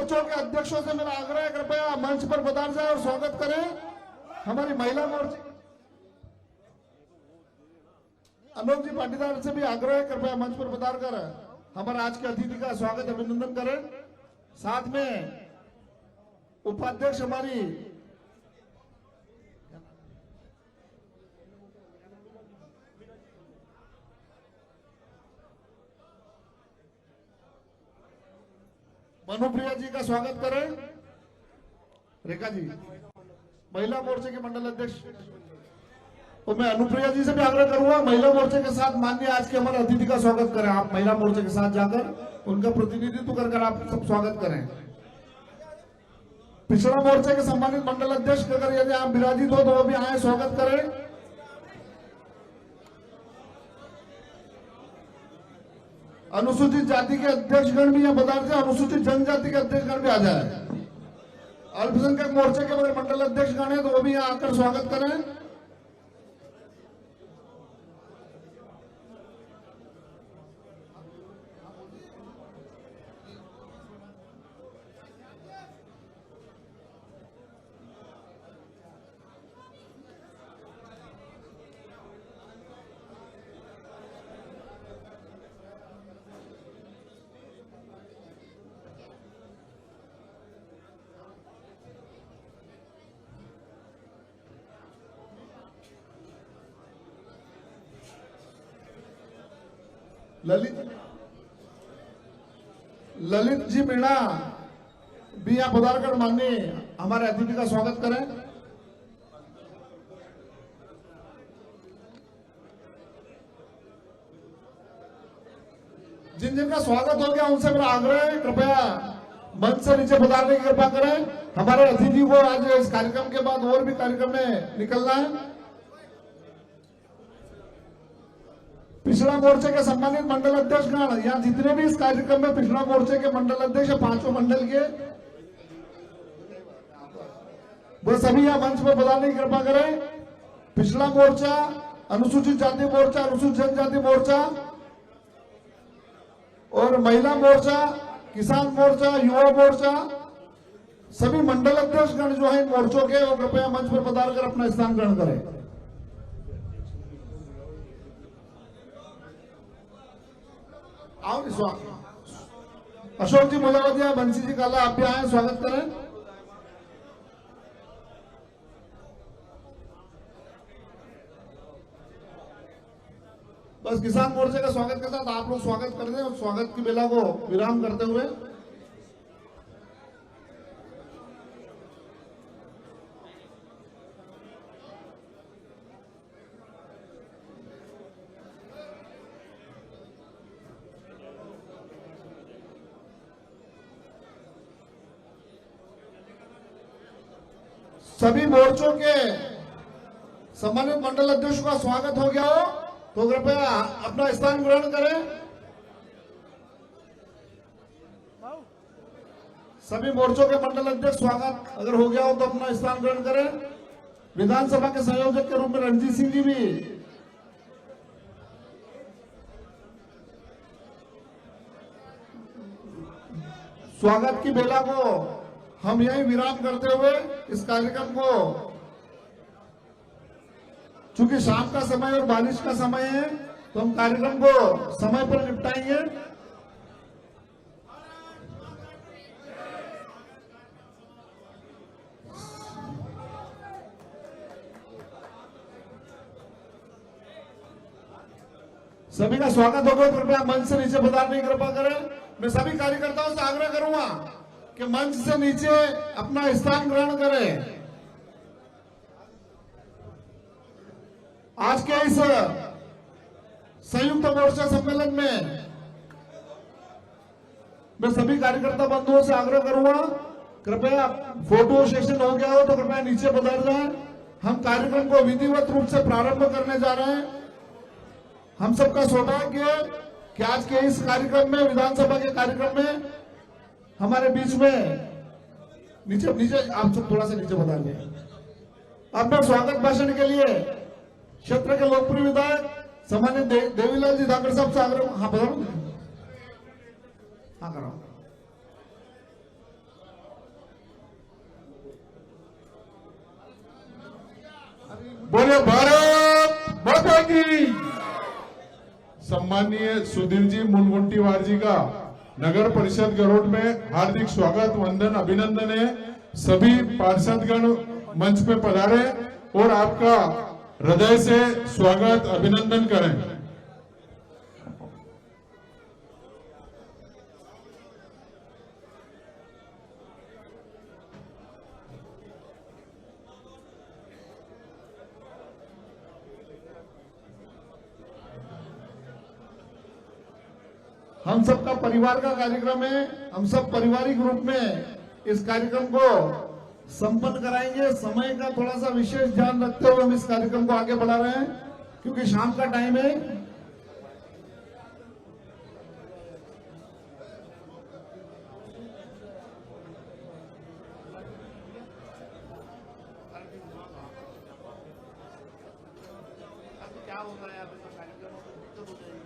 मोर्चों के अध्यक्षों से मेरा आग्रह है, कृपया मंच पर पधार जाए और स्वागत करें हमारी महिला मोर्चे। अनोख जी पाटीदार से भी आग्रह है, कृपया मंच पर पधार कर हमारे आज के अतिथि का स्वागत अभिनंदन करें। साथ में उपाध्यक्ष हमारी मनुप्रिया जी का स्वागत करें। रेखा जी महिला मोर्चे के मंडल अध्यक्ष, तो मैं अनुप्रिया जी से भी आग्रह करूंगा महिला मोर्चे के साथ माननीय आज के हमारे अतिथि का स्वागत करें। आप महिला मोर्चे के साथ जाकर उनका प्रतिनिधित्व कर आप सब स्वागत करें। पिछड़ा मोर्चे के सम्मानित मंडल अध्यक्ष अगर यदि आप विराजित हो तो वो भी आए, स्वागत करें। अनुसूचित जाति के अध्यक्षगण भी यहाँ पधार जाए, अनुसूचित जनजाति के अध्यक्षगण भी आ जाए। अल्पसंख्यक मोर्चे के मंडल अध्यक्षगण है तो वो भी यहाँ आकर स्वागत करें। ललित जी मीणा भी यहाँ पधार कर माननीय हमारे अतिथि का स्वागत करें। जिन जिनका स्वागत हो गया उनसे मेरा आग्रह है, कृपया मंच से नीचे पधारने की कृपा करें। हमारे अतिथि को आज इस कार्यक्रम के बाद और भी कार्यक्रम में निकलना है। पिछड़ा मोर्चे के सम्मानित मंडल अध्यक्षगण, यहाँ जितने भी इस कार्यक्रम में पिछड़ा मोर्चे के मंडल अध्यक्ष, पांचों मंडल के, वो सभी यहाँ मंच पर पधारने की कृपा करें। पिछड़ा मोर्चा, अनुसूचित जाति मोर्चा, अनुसूचित जनजाति मोर्चा और महिला मोर्चा, किसान मोर्चा, युवा मोर्चा, सभी मंडल अध्यक्षगण जो है इन मोर्चों के, वो कृपया मंच पर पधार कर अपना स्थान ग्रहण करें। अशोक जी मुलावतिया, बंसी जी काला, आप भी आए, स्वागत करें। बस किसान मोर्चे का स्वागत के साथ आप लोग स्वागत कर दें और स्वागत की बेला को विराम करते हुए सभी मोर्चों के सम्मानित मंडल अध्यक्षों का स्वागत हो गया हो तो कृपया अपना स्थान ग्रहण करें। सभी मोर्चों के मंडल अध्यक्ष स्वागत अगर हो गया हो तो अपना स्थान ग्रहण करें। विधानसभा के संयोजक के रूप में रणजीत सिंह जी भी स्वागत की बेला को हम यही विराम करते हुए इस कार्यक्रम को, चूंकि शाम का समय और बारिश का समय है तो हम कार्यक्रम को समय पर निपटाएंगे। सभी का स्वागत होगा, कृपया मंच से नीचे पधारने की कृपा करें। मैं सभी कार्यकर्ताओं से आग्रह करूंगा कि मंच से नीचे अपना स्थान ग्रहण करें। आज के इस संयुक्त मोर्चा सम्मेलन में मैं सभी कार्यकर्ता बंधुओं से आग्रह करूंगा, कृपया फोटो सेशन हो गया हो तो कृपया नीचे पधार जाएं। हम कार्यक्रम को विधिवत रूप से प्रारंभ करने जा रहे हैं। हम सबका सौभाग्य है कि आज के इस कार्यक्रम में, विधानसभा के कार्यक्रम में हमारे बीच में नीचे आप सब थोड़ा सा नीचे बता दें। अपने स्वागत भाषण के लिए क्षेत्र के लोकप्रिय विधायक सम्मानित देवीलाल जी धाकड़ साहब से आग्रह, हाँ बताओ, हाँ कराओ। बोले भारत माता की। सम्मानीय सुधीर जी मुनगुंटीवार जी का नगर परिषद गरोड में हार्दिक स्वागत, वंदन, अभिनंदन है। सभी पार्षदगण मंच पे पधारे और आपका हृदय से स्वागत अभिनंदन करें। हम सबका परिवार का कार्यक्रम है। हम सब पारिवारिक रूप में इस कार्यक्रम को संपन्न कराएंगे। समय का थोड़ा सा विशेष ध्यान रखते हुए हम इस कार्यक्रम को आगे बढ़ा रहे हैं, क्योंकि शाम का टाइम है। क्या होगा यार, कार्यक्रम तो हो जाएंगे।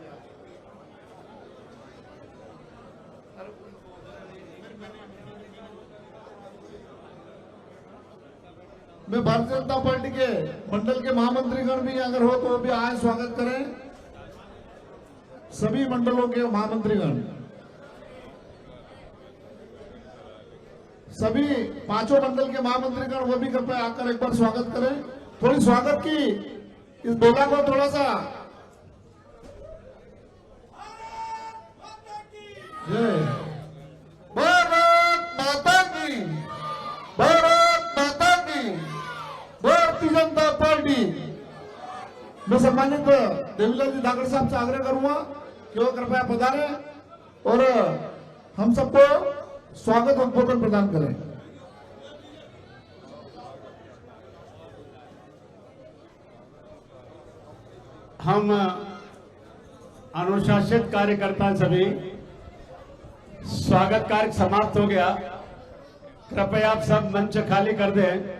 मैं भारतीय जनता पार्टी के मंडल के महामंत्रीगण भी अगर हो तो भी आए, स्वागत करें। सभी मंडलों के महामंत्रीगण, सभी पांचों मंडल के महामंत्रीगण, वो भी कृपया आकर एक बार स्वागत करें। थोड़ी स्वागत की इस बेला को थोड़ा सा भारत माता की, भारत माता की, भारतीय जनता पार्टी। मैं सम्मानित देवीलाल जी धाकड़ साहब से आग्रह करूंगा कि वो कृपया पधारे और हम सबको स्वागत उद्बोधन प्रदान करें। हम अनुशासित कार्यकर्ता सभी, स्वागत कार्य समाप्त हो गया। कृपया आप सब मंच खाली कर दें।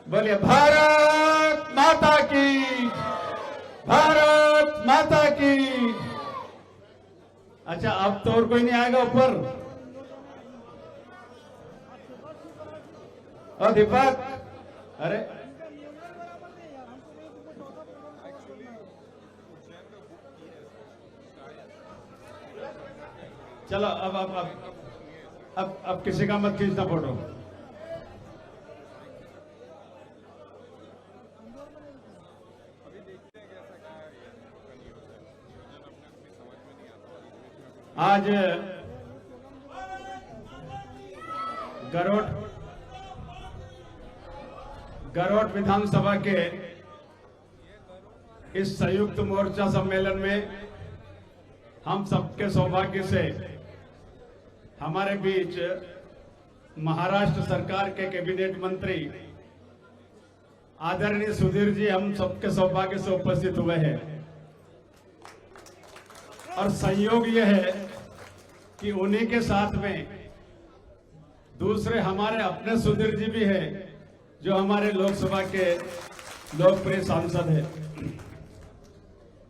बोलिए भारत माता की, भारत माता की। अच्छा, अब तो और कोई नहीं आएगा ऊपर। और दीपक, अरे चलो अब किसी का मत खींचना फोटो। आज गरोट विधानसभा के इस संयुक्त मोर्चा सम्मेलन में हम सबके सौभाग्य से हमारे बीच महाराष्ट्र सरकार के कैबिनेट मंत्री आदरणीय सुधीर जी हम सबके सौभाग्य से उपस्थित हुए हैं। और संयोग यह है कि उन्हीं के साथ में दूसरे हमारे अपने सुधीर जी भी हैं, जो हमारे लोकसभा के लोकप्रिय सांसद हैं।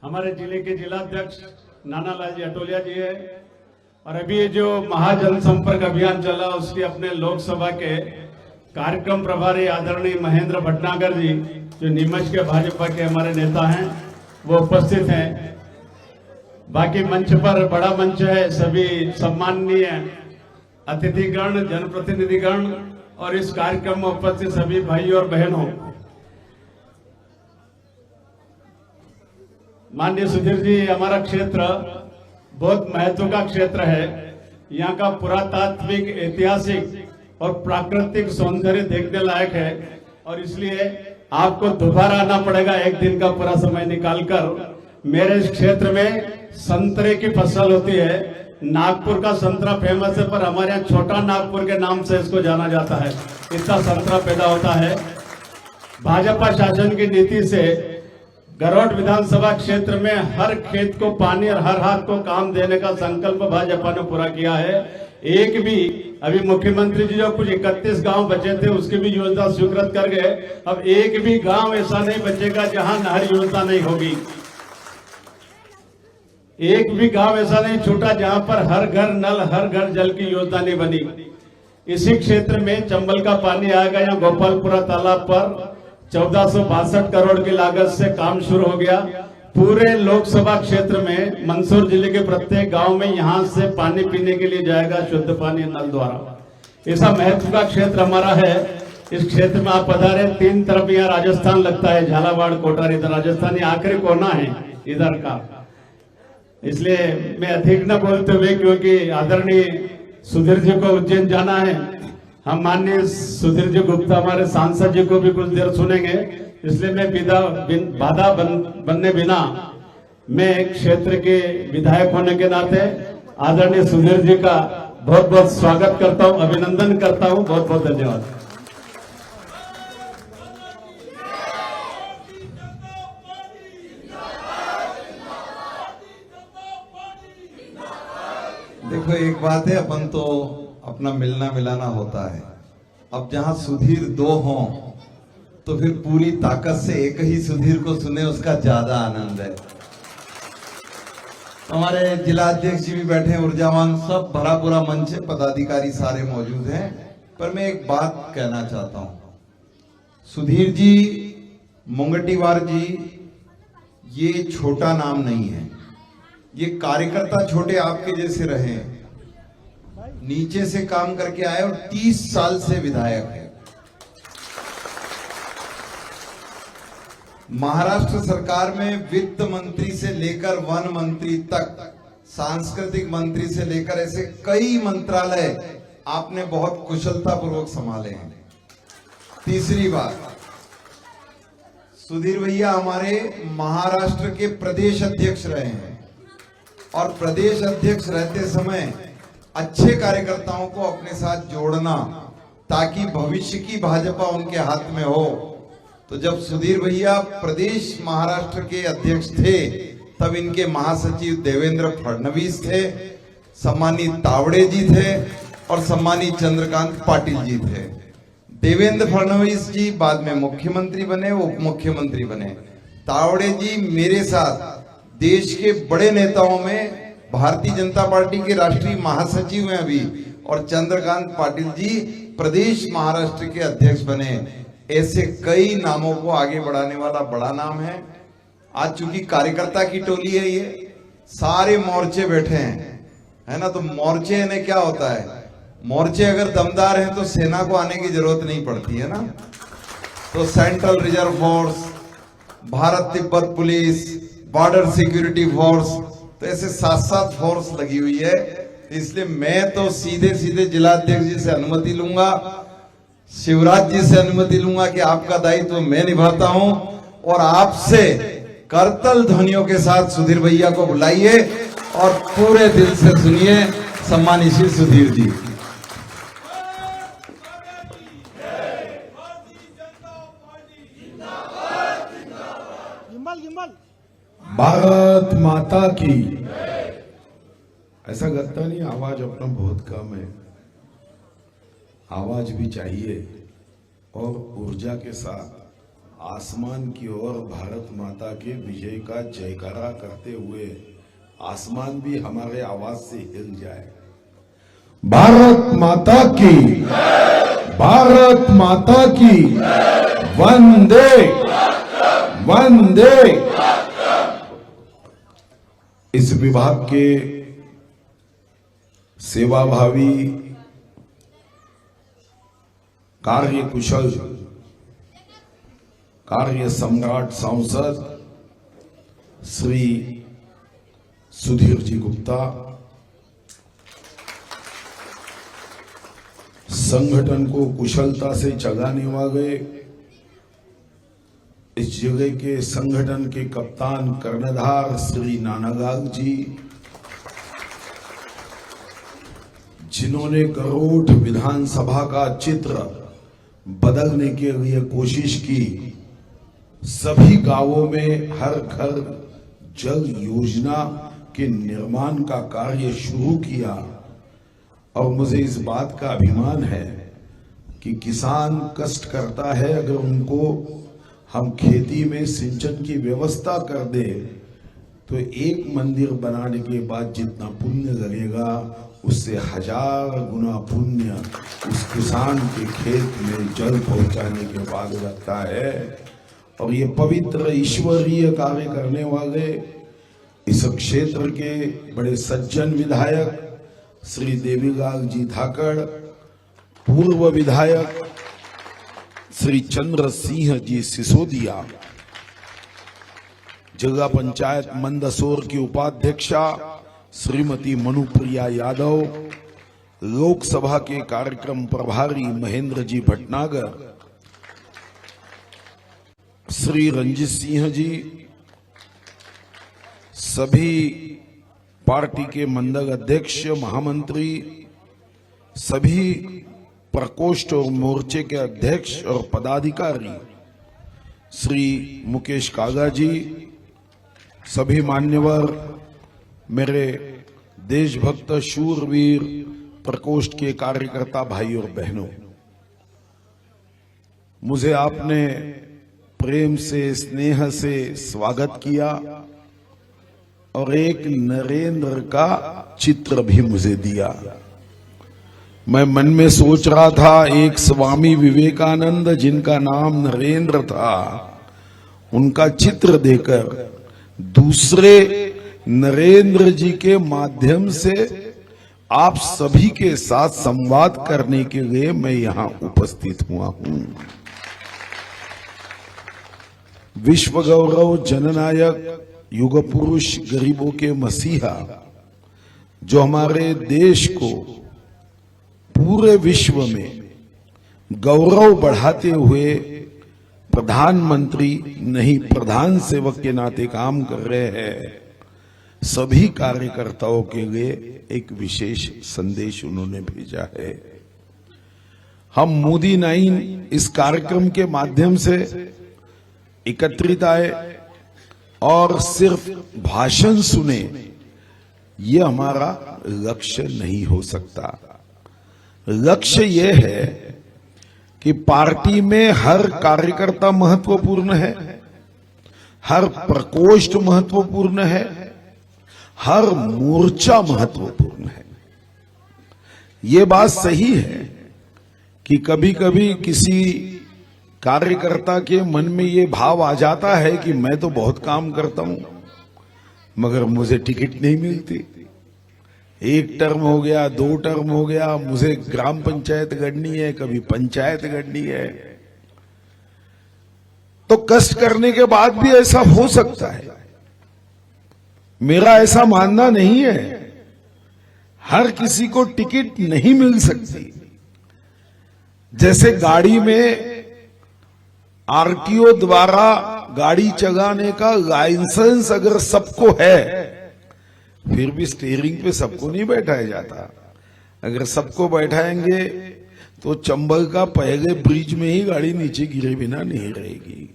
हमारे जिले के जिलाध्यक्ष नानालाल जी अटोलिया जी है, और अभी ये जो महाजनसंपर्क अभियान चला उसके अपने लोकसभा के कार्यक्रम प्रभारी आदरणीय महेंद्र भटनागर जी, जो नीमच के भाजपा के हमारे नेता हैं, वो उपस्थित हैं। बाकी मंच पर बड़ा मंच है, सभी सम्माननीय अतिथिगण, जनप्रतिनिधिगण और इस कार्यक्रम में उपस्थित सभी भाई और बहनों। माननीय सुधीर जी, हमारा क्षेत्र बहुत महत्व का क्षेत्र है। यहाँ का पुरातात्विक, ऐतिहासिक और प्राकृतिक सौंदर्य देखने लायक है, और इसलिए आपको दोबारा आना पड़ेगा एक दिन का पूरा समय निकालकर। मेरे इस क्षेत्र में संतरे की फसल होती है। नागपुर का संतरा फेमस है, पर हमारे यहाँ छोटा नागपुर के नाम से इसको जाना जाता है। इतना संतरा पैदा होता है। भाजपा शासन की नीति से गरोट विधानसभा क्षेत्र में हर खेत को पानी और हर हाथ को काम देने का संकल्प भाजपा ने पूरा किया है। एक भी अभी मुख्यमंत्री जी जो कुछ 31 गांव बचे थे उसकी भी योजना स्वीकृत कर गए। अब एक भी गांव ऐसा नहीं बचेगा जहां नहर योजना नहीं होगी। एक भी गांव ऐसा नहीं छूटा जहां पर हर घर नल हर घर जल की योजना नहीं बनी। इसी क्षेत्र में चंबल का पानी आएगा। यहाँ गोपालपुरा तालाब पर 1462 करोड़ की लागत से काम शुरू हो गया। पूरे लोकसभा क्षेत्र में मंदसौर जिले के प्रत्येक गांव में यहां से पानी पीने के लिए जाएगा शुद्ध पानी नल द्वारा। ऐसा महत्व का क्षेत्र हमारा है। इस क्षेत्र में आप पधारे, तीन तरफ यहाँ राजस्थान लगता है, झालावाड़ कोटा, इधर राजस्थान ये आखिरी कोना है इधर का। इसलिए मैं अधिक न बोलते हुए, क्योंकि आदरणीय सुधीर जी को उज्जैन जाना है, हम माननीय सुधीर जी गुप्ता हमारे सांसद जी को भी कुछ देर सुनेंगे, इसलिए मैं बाधा बनने बिना मैं क्षेत्र के विधायक होने के नाते आदरणीय सुधीर जी का बहुत बहुत स्वागत करता हूं, अभिनंदन करता हूं। बहुत बहुत धन्यवाद। देखो, एक बात है, अपन तो अपना मिलना मिलाना होता है। अब जहां सुधीर दो हों तो फिर पूरी ताकत से एक ही सुधीर को सुने, उसका ज्यादा आनंद है। हमारे जिला अध्यक्ष जी भी बैठे हैं, ऊर्जावान, सब भरा पूरा मंच है, पदाधिकारी सारे मौजूद हैं। पर मैं एक बात कहना चाहता हूं, सुधीर जी, मुंगटीवार जी, ये छोटा नाम नहीं है। ये कार्यकर्ता छोटे आपके जैसे रहे, नीचे से काम करके आए और 30 साल से विधायक है। महाराष्ट्र सरकार में वित्त मंत्री से लेकर वन मंत्री तक, सांस्कृतिक मंत्री से लेकर ऐसे कई मंत्रालय आपने बहुत कुशलता पूर्वक संभाले हैं। तीसरी बात, सुधीर भैया हमारे महाराष्ट्र के प्रदेश अध्यक्ष रहे हैं और प्रदेश अध्यक्ष रहते समय अच्छे कार्यकर्ताओं को अपने साथ जोड़ना ताकि भविष्य की भाजपा उनके हाथ में हो। तो जब सुधीर भैया प्रदेश महाराष्ट्र के अध्यक्ष थे तब इनके महासचिव देवेंद्र फडणवीस थे, सम्मानित तावड़े जी थे और सम्मानित चंद्रकांत पाटिल जी थे। देवेंद्र फडणवीस जी बाद में मुख्यमंत्री बने, उप मुख्यमंत्री बने। तावड़े जी मेरे साथ देश के बड़े नेताओं में भारतीय जनता पार्टी के राष्ट्रीय महासचिव हैं अभी, और चंद्रकांत पाटिल जी प्रदेश महाराष्ट्र के अध्यक्ष बने। ऐसे कई नामों को आगे बढ़ाने वाला बड़ा नाम है। आज चूंकि कार्यकर्ता की टोली है, ये सारे मोर्चे बैठे हैं, है ना। तो मोर्चे ने क्या होता है, मोर्चे अगर दमदार हैं तो सेना को आने की जरूरत नहीं पड़ती है ना। तो central reserve force, Bharat Tibet police, border security force, तो ऐसे 7-7 फोर्स लगी हुई है। इसलिए मैं तो सीधे सीधे जिलाध्यक्ष जी से अनुमति लूंगा, शिवराज जी से अनुमति लूंगा कि आपका दायित्व मैं निभाता हूं, और आपसे करतल ध्वनियों के साथ सुधीर भैया को बुलाइए और पूरे दिल से सुनिए। सम्मानित श्री सुधीर जी। भारत माता की। ऐसा लगता नहीं, आवाज अपना बहुत कम है, आवाज भी चाहिए। और ऊर्जा के साथ आसमान की ओर भारत माता के विजय का जयकारा करते हुए आसमान भी हमारे आवाज से हिल जाए। भारत माता की, भारत माता की, वंदे वंदे। इस विभाग के सेवाभावी, कार्य कुशल, कार्य सम्राट सांसद श्री सुधीर जी गुप्ता, संगठन को कुशलता से चलाने वाले इस जगह के संगठन के कप्तान कर्णधार श्री नानालाल जी, जिन्होंने गरोठ विधानसभा का चित्र बदलने के लिए कोशिश की, सभी गांवों में हर घर जल योजना के निर्माण का कार्य शुरू किया। और मुझे इस बात का अभिमान है कि किसान कष्ट करता है, अगर उनको हम खेती में सिंचन की व्यवस्था कर दे तो एक मंदिर बनाने के बाद जितना पुण्य लगेगा उससे 1000 गुना पुण्य उस किसान के खेत में जल पहुंचाने के बाद लगता है। और ये पवित्र ईश्वरीय कार्य करने वाले इस क्षेत्र के बड़े सज्जन विधायक श्री देवीलाल जी धाकड़, पूर्व विधायक श्री चंद्र सिंह जी सिसोदिया, जिला पंचायत मंदसौर की उपाध्यक्षा श्रीमती मनुप्रिया यादव, लोकसभा के कार्यक्रम प्रभारी महेंद्र जी भटनागर, श्री रंजित सिंह जी, सभी पार्टी के मंडल अध्यक्ष, महामंत्री, सभी प्रकोष्ठ और मोर्चे के अध्यक्ष और पदाधिकारी, श्री मुकेश कागा जी, सभी मान्यवर, मेरे देशभक्त शूरवीर प्रकोष्ठ के कार्यकर्ता भाई और बहनों, मुझे आपने प्रेम से, स्नेह से स्वागत किया और एक नरेंद्र का चित्र भी मुझे दिया। मैं मन में सोच रहा था, एक स्वामी विवेकानंद जिनका नाम नरेंद्र था, उनका चित्र देकर दूसरे नरेंद्र जी के माध्यम से आप सभी के साथ संवाद करने के लिए मैं यहां उपस्थित हुआ हूं। विश्व गौरव, जननायक, युग पुरुष, गरीबों के मसीहा, जो हमारे देश को पूरे विश्व में गौरव बढ़ाते हुए प्रधानमंत्री नहीं प्रधान सेवक के नाते काम कर रहे हैं, सभी कार्यकर्ताओं के लिए एक विशेष संदेश उन्होंने भेजा है। हम मोदी 9 इस कार्यक्रम के माध्यम से एकत्रित आए और सिर्फ भाषण सुने, ये हमारा लक्ष्य नहीं हो सकता। लक्ष्य यह है कि पार्टी में हर कार्यकर्ता महत्वपूर्ण है, हर प्रकोष्ठ महत्वपूर्ण है, हर मोर्चा महत्वपूर्ण है। ये बात सही है कि कभी कभी किसी कार्यकर्ता के मन में ये भाव आ जाता है कि मैं तो बहुत काम करता हूं मगर मुझे टिकट नहीं मिलती। एक टर्म हो गया, 2 टर्म हो गया, मुझे ग्राम पंचायत गढ़नी है, कभी पंचायत गढ़नी है। तो कष्ट करने के बाद भी ऐसा हो सकता है। मेरा ऐसा मानना नहीं है, हर किसी को टिकट नहीं मिल सकती। जैसे गाड़ी में आरटीओ द्वारा गाड़ी चलाने का लाइसेंस अगर सबको है, फिर भी स्टीयरिंग पे सबको नहीं बैठाया जाता। अगर सबको बैठाएंगे तो चंबल का पहले ब्रिज में ही गाड़ी नीचे गिरे बिना नहीं रहेगी।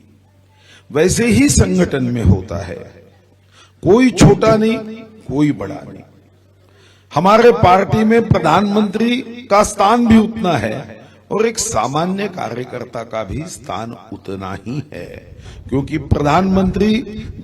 वैसे ही संगठन में होता है, कोई छोटा नहीं, कोई बड़ा नहीं। हमारे पार्टी में प्रधानमंत्री का स्थान भी उतना है और एक सामान्य कार्यकर्ता का भी स्थान उतना ही है, क्योंकि प्रधानमंत्री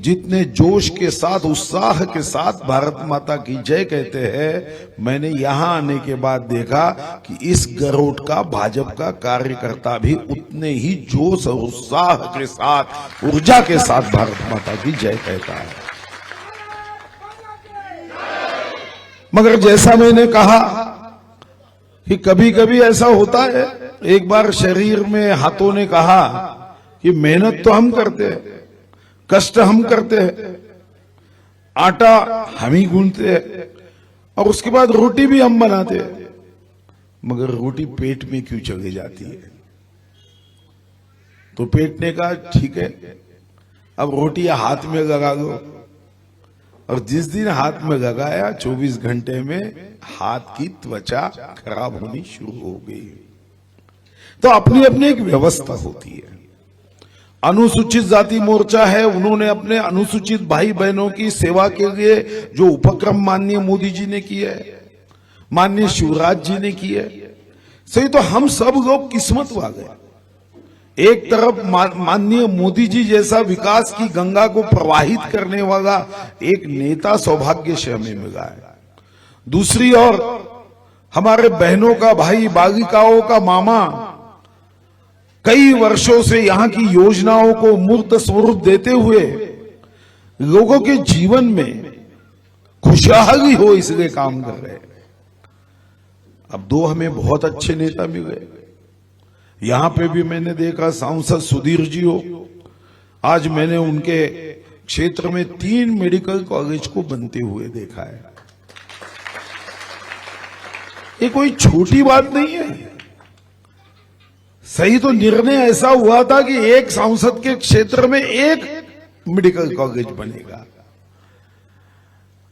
जितने जोश के साथ, उत्साह के साथ भारत माता की जय कहते हैं, मैंने यहां आने के बाद देखा कि इस गरोट का भाजपा का कार्यकर्ता भी उतने ही जोश और उत्साह के साथ, ऊर्जा के साथ भारत माता की जय कहता है। मगर जैसा मैंने कहा कि कभी कभी ऐसा होता है, एक बार शरीर में हाथों ने कहा कि मेहनत तो हम करते हैं, कष्ट हम करते हैं, आटा हम ही गूंथते हैं और उसके बाद रोटी भी हम बनाते हैं, मगर रोटी पेट में क्यों चली जाती है? तो पेट ने कहा ठीक है, अब रोटी हाथ में लगा दो। और जिस दिन हाथ में लगाया 24 घंटे में हाथ की त्वचा खराब होनी शुरू हो गई। तो अपनी अपनी एक व्यवस्था होती है। अनुसूचित जाति मोर्चा है, उन्होंने अपने अनुसूचित भाई बहनों की सेवा के लिए जो उपक्रम माननीय मोदी जी ने किया है, माननीय शिवराज जी ने किया है, सही तो हम सब लोग किस्मत वाले। एक तरफ माननीय मोदी जी जैसा विकास की गंगा को प्रवाहित करने वाला एक नेता सौभाग्य से हमें मिला है, दूसरी ओर हमारे बहनों का भाई, बालिकाओं का मामा कई वर्षों से यहाँ की योजनाओं को मूर्त स्वरूप देते हुए लोगों के जीवन में खुशहाली हो इसलिए काम कर रहे हैं। अब दो हमें बहुत अच्छे नेता मिल गए। यहां पे भी मैंने देखा सांसद सुधीर जी हो, आज मैंने उनके क्षेत्र में 3 मेडिकल कॉलेज को बनते हुए देखा है। ये कोई छोटी बात नहीं है। सही तो निर्णय ऐसा हुआ था कि एक सांसद के क्षेत्र में 1 मेडिकल कॉलेज बनेगा,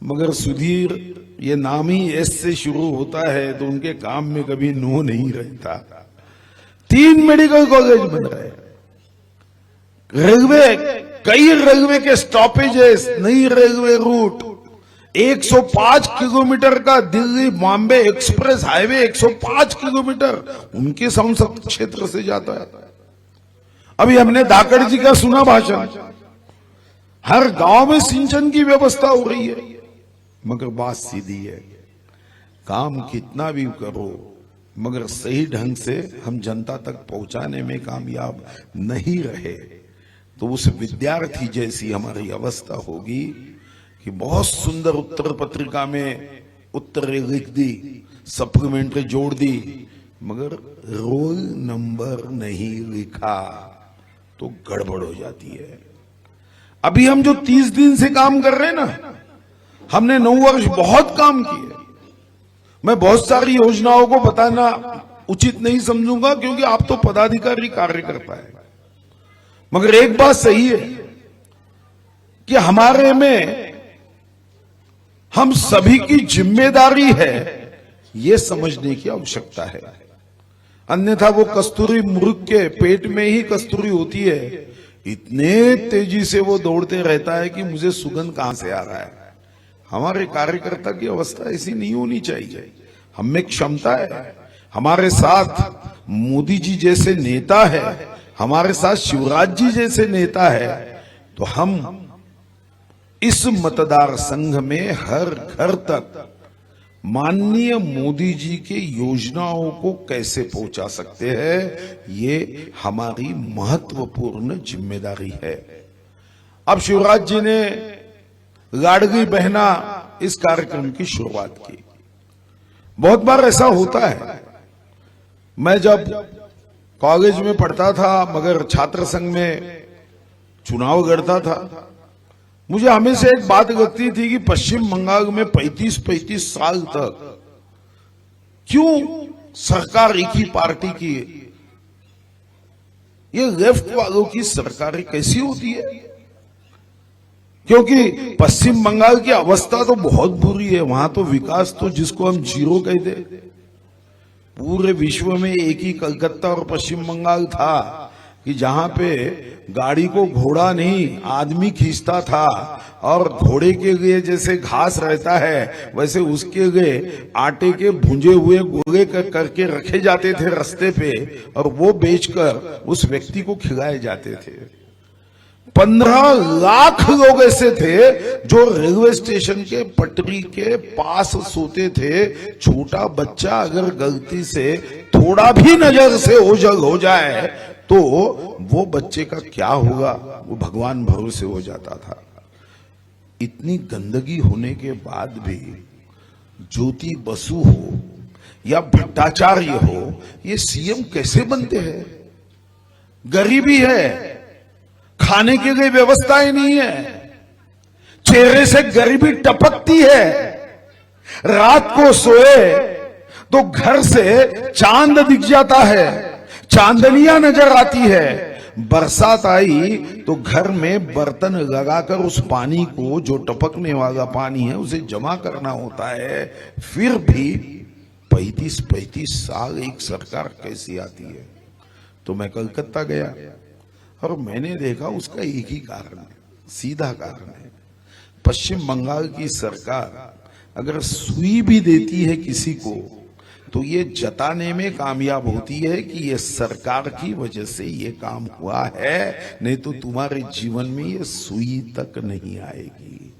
मगर सुधीर, ये नाम ही एस से शुरू होता है तो उनके काम में कभी नो नहीं रहता। 3 मेडिकल कॉलेज बन रहे हैं। रेलवे, कई रेलवे के स्टॉपेजेस, नई रेलवे रूट, 105 किलोमीटर का Delhi Bombay express highway 105 kilometre उनके संसद क्षेत्र से जाता है। अभी हमने धाकड़ जी का सुना भाषण, हर गांव में सिंचन की व्यवस्था हो रही है, मगर बात सीधी है, काम कितना भी करो मगर सही ढंग से हम जनता तक पहुंचाने में कामयाब नहीं रहे तो उस विद्यार्थी जैसी हमारी अवस्था होगी कि बहुत सुंदर उत्तर पत्रिका में उत्तर लिख दी, सप्लीमेंट्री जोड़ दी, मगर रोल नंबर नहीं लिखा तो गड़बड़ हो जाती है। अभी हम जो 30 दिन से काम कर रहे हैं ना, हमने 9 वर्ष बहुत काम किए। मैं बहुत सारी योजनाओं को बताना उचित नहीं समझूंगा क्योंकि आप तो पदाधिकारी कार्यकर्ता है, मगर एक बात सही है कि हमारे में हम सभी की जिम्मेदारी है ये समझने की आवश्यकता है। अन्यथा वो कस्तूरी मुर्ग के पेट में ही कस्तूरी होती है, इतने तेजी से वो दौड़ते रहता है कि मुझे सुगंध कहां से आ रहा है। हमारे कार्यकर्ता की अवस्था ऐसी नहीं होनी चाहिए। हम में क्षमता है, हमारे साथ मोदी जी जैसे नेता है, हमारे साथ शिवराज जी जैसे नेता है, तो हम इस मतदार संघ में हर घर तक माननीय मोदी जी के योजनाओं को कैसे पहुंचा सकते हैं, ये हमारी महत्वपूर्ण जिम्मेदारी है। अब शिवराज जी ने लाडली बहना इस कार्यक्रम की शुरुआत की। बहुत बार ऐसा होता है, मैं जब कॉलेज में पढ़ता था मगर छात्र संघ में चुनाव लड़ता था, मुझे हमेशा एक बात लगती थी कि पश्चिम बंगाल में 35-35 साल तक क्यों सरकार एक ही पार्टी की है? ये लेफ्ट वालों की सरकारें कैसी होती है? क्योंकि पश्चिम बंगाल की अवस्था तो बहुत बुरी है। वहां तो विकास तो जिसको हम जीरो कहते, पूरे विश्व में एक ही कलकत्ता और पश्चिम बंगाल था कि जहां पे गाड़ी को घोड़ा नहीं आदमी खींचता था, और घोड़े के लिए जैसे घास रहता है वैसे उसके लिए आटे के भुंजे हुए गोले करके रखे जाते थे रास्ते पे, और वो बेचकर उस व्यक्ति को खिलाए जाते थे। 15 लाख लोग ऐसे थे जो रेलवे स्टेशन के पटरी के पास सोते थे। छोटा बच्चा अगर गलती से थोड़ा भी नजर से ओझल हो जाए तो वो बच्चे का क्या होगा, वो भगवान भरोसे हो जाता था। इतनी गंदगी होने के बाद भी ज्योति बसु हो या भट्टाचार्य हो, ये सीएम कैसे बनते हैं? गरीबी है, खाने के लिए व्यवस्थाएं नहीं है, चेहरे से गरीबी टपकती है। रात को सोए तो घर से चांद दिख जाता है, चांदनियां नजर आती है। बरसात आई तो घर में बर्तन लगाकर उस पानी को, जो टपकने वाला पानी है, उसे जमा करना होता है। फिर भी 35-35 साल एक सरकार कैसी आती है? तो मैं कलकत्ता गया, और मैंने देखा उसका एक ही कारण है, सीधा कारण है। पश्चिम बंगाल की सरकार अगर सुई भी देती है किसी को तो ये जताने में कामयाब होती है कि ये सरकार की वजह से ये काम हुआ है, नहीं तो तुम्हारे जीवन में ये सुई तक नहीं आएगी।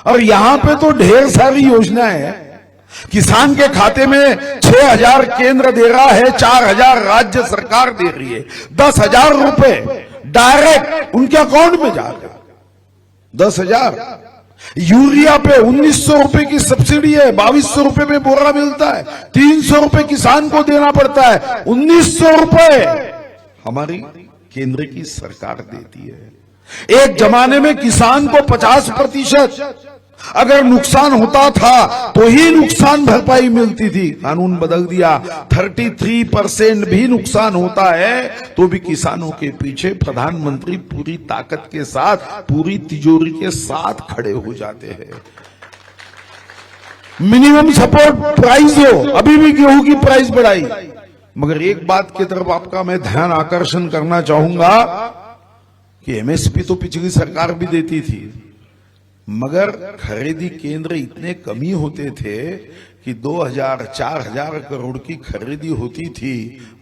और यहां पे तो ढेर सारी योजनाएं हैं। किसान के खाते में 6,000 केंद्र दे रहा है, 4,000 राज्य सरकार दे रही है, 10,000 रुपए डायरेक्ट उनके अकाउंट में जा रहा है। 10,000। यूरिया पे 1,900 रुपए की सब्सिडी है, 2,200 रुपए में बोरा मिलता है, 300 रुपए किसान को देना पड़ता है, 1,900 रुपए हमारी केंद्र की सरकार देती है। एक जमाने में किसान को 50% अगर नुकसान होता था तो ही नुकसान भरपाई मिलती थी। कानून बदल दिया, 33% भी नुकसान होता है तो भी किसानों के पीछे प्रधानमंत्री पूरी ताकत के साथ, पूरी तिजोरी के साथ खड़े हो जाते हैं। मिनिमम सपोर्ट प्राइस हो, अभी भी गेहूं की प्राइस बढ़ाई। मगर एक बात की तरफ आपका मैं ध्यान आकर्षण करना चाहूंगा कि एमएसपी तो पिछली सरकार भी देती थी, मगर खरीदी केंद्र इतने कमी होते थे कि 2,000-4,000 करोड़ की खरीदी होती थी।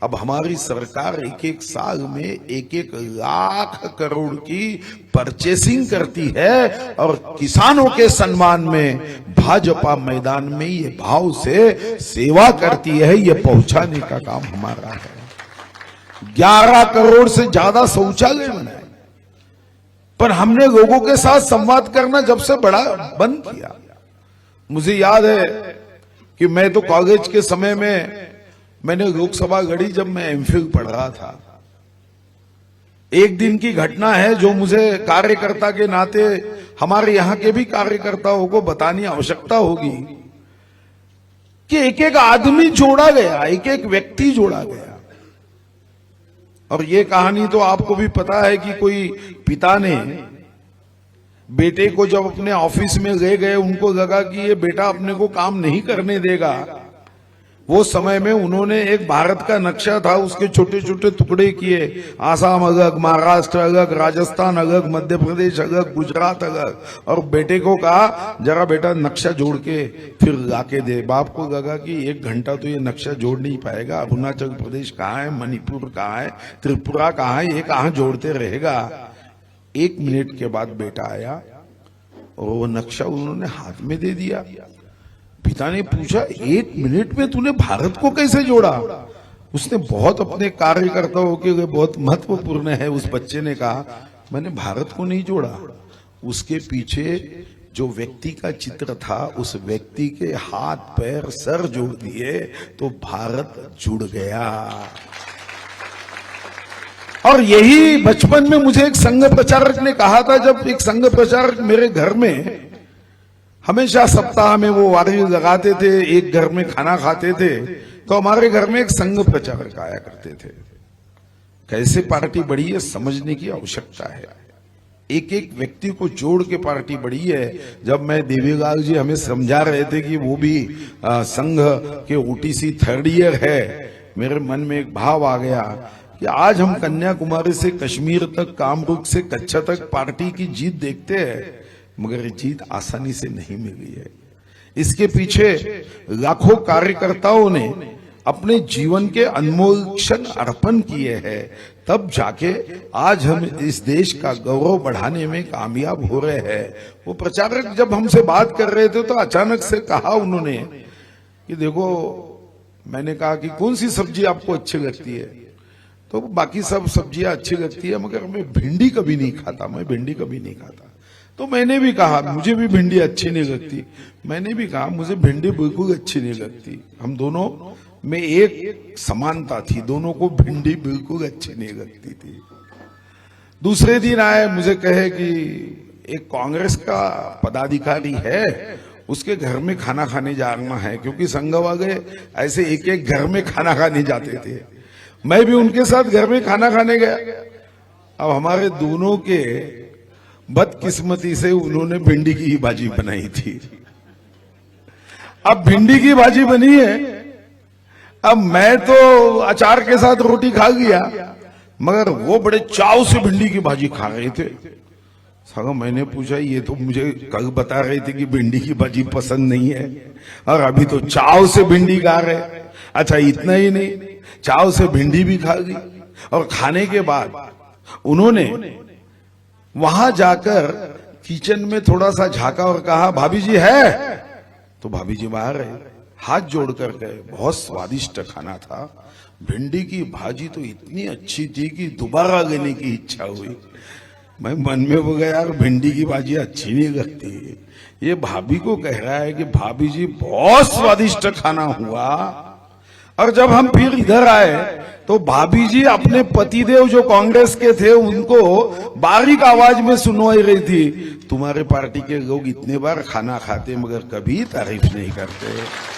अब हमारी सरकार एक साल में 1 लाख करोड़ की परचेसिंग करती है और किसानों के सम्मान में भाजपा मैदान में ये भाव से सेवा करती है। ये पहुंचाने का काम हमारा है। 11 करोड़ से ज्यादा शौचालय बनाए, पर हमने लोगों के साथ संवाद करना जब से बड़ा बंद किया। मुझे याद है कि मैं तो कॉलेज के समय में मैंने लोकसभा लड़ी जब मैं एमफिल पढ़ रहा था। एक दिन की घटना है जो मुझे कार्यकर्ता के नाते हमारे यहां के भी कार्यकर्ताओं को बतानी आवश्यकता होगी कि एक आदमी जोड़ा गया, एक व्यक्ति जोड़ा गया। और ये कहानी तो आपको भी पता है कि कोई पिता ने बेटे को जब अपने ऑफिस में ले गए, उनको लगा कि ये बेटा अपने को काम नहीं करने देगा। वो समय में उन्होंने एक भारत का नक्शा था, उसके छोटे छोटे टुकड़े किए, आसाम अलग, महाराष्ट्र अलग, राजस्थान अलग, मध्य प्रदेश अलग, गुजरात अलग, और बेटे को कहा जरा बेटा नक्शा जोड़ के फिर लाके दे। बाप को लगा कि 1 घंटा तो ये नक्शा जोड़ नहीं पाएगा, अरुणाचल प्रदेश कहाँ है, मणिपुर कहाँ है, त्रिपुरा कहाँ है, ये कहाँ जोड़ते रहेगा। 1 मिनट के बाद बेटा आया और वो नक्शा उन्होंने हाथ में दे दिया। पिता ने पूछा 1 मिनट में तूने भारत को कैसे जोड़ा? उसने बहुत अपने कार्यकर्ताओं के लिए बहुत महत्वपूर्ण है, उस बच्चे ने कहा मैंने भारत को नहीं जोड़ा, उसके पीछे जो व्यक्ति का चित्र था उस व्यक्ति के हाथ पैर सर जोड़ दिए तो भारत जुड़ गया। और यही बचपन में मुझे एक संघ प्रचारक ने कहा था, जब एक संघ प्रचारक मेरे घर में हमेशा सप्ताह में वो वारी लगाते थे, एक घर में खाना खाते थे, तो हमारे घर में एक संघ प्रचारक आया करते थे। कैसे पार्टी बढ़ी है समझने की आवश्यकता है। एक व्यक्ति को जोड़ के पार्टी बढ़ी है। जब मैं देवीलाल जी हमें समझा रहे थे कि वो भी संघ के ओटीसी 3rd ईयर है, मेरे मन में एक भाव आ गया कि आज हम कन्याकुमारी से कश्मीर तक, कामरूप से कच्छ तक पार्टी की जीत देखते हैं, मगर ये जीत आसानी से नहीं मिली है। इसके पीछे लाखों कार्यकर्ताओं ने अपने जीवन के अनमोल क्षण अर्पण किए हैं, तब जाके आज हम इस देश का गौरव बढ़ाने में कामयाब हो रहे हैं। वो प्रचारक जब हमसे बात कर रहे थे तो अचानक से कहा उन्होंने कि देखो, मैंने कहा कि कौन सी सब्जी आपको अच्छी लगती है? तो बाकी सब सब्जियां अच्छी लगती है, मगर मैं भिंडी कभी नहीं खाता, मैं भिंडी कभी नहीं खाता। तो मैंने भी कहा मुझे भी भिंडी अच्छी नहीं लगती, मैंने भी कहा मुझे भिंडी बिल्कुल अच्छी नहीं लगती। हम दोनों में एक समानता थी, दोनों को भिंडी बिल्कुल अच्छी नहीं लगती थी। दूसरे दिन आए, मुझे कहे कि एक कांग्रेस का पदाधिकारी है, उसके घर में खाना खाने जाना है, क्योंकि संघ वाले ऐसे एक घर में खाना खाने जाते थे। मैं भी उनके साथ घर में खाना खाने गया। अब हमारे दोनों के बदकिस्मती से उन्होंने भिंडी की ही भाजी बनाई थी। अब भिंडी की भाजी बनी है, अब मैं तो अचार के साथ रोटी खा लिया, मगर वो बड़े चाव से भिंडी की भाजी खा रहे थे। साला मैंने पूछा, ये तो मुझे कल बता रहे थे कि भिंडी की भाजी पसंद नहीं है और अभी तो चाव से भिंडी खा रहे। अच्छा, इतना ही नहीं, चाव से भिंडी भी खा गई और खाने के बाद उन्होंने वहां जाकर किचन में थोड़ा सा झांका और कहा, भाभी जी है? तो भाभी जी बाहर है, हाथ जोड़कर गए। बहुत स्वादिष्ट खाना था। भिंडी की भाजी तो इतनी अच्छी थी कि दोबारा लेने की इच्छा हुई। मैं मन में हो गया, यार भिंडी की भाजी अच्छी नहीं लगती। ये भाभी को कह रहा है कि भाभी जी बहुत स्वादिष्ट खाना हुआ। और जब हम फिर इधर आए तो भाभी जी अपने पतिदेव जो कांग्रेस के थे उनको बारीक आवाज में सुनवाई रही थी, तुम्हारे पार्टी के लोग इतने बार खाना खाते मगर कभी तारीफ नहीं करते।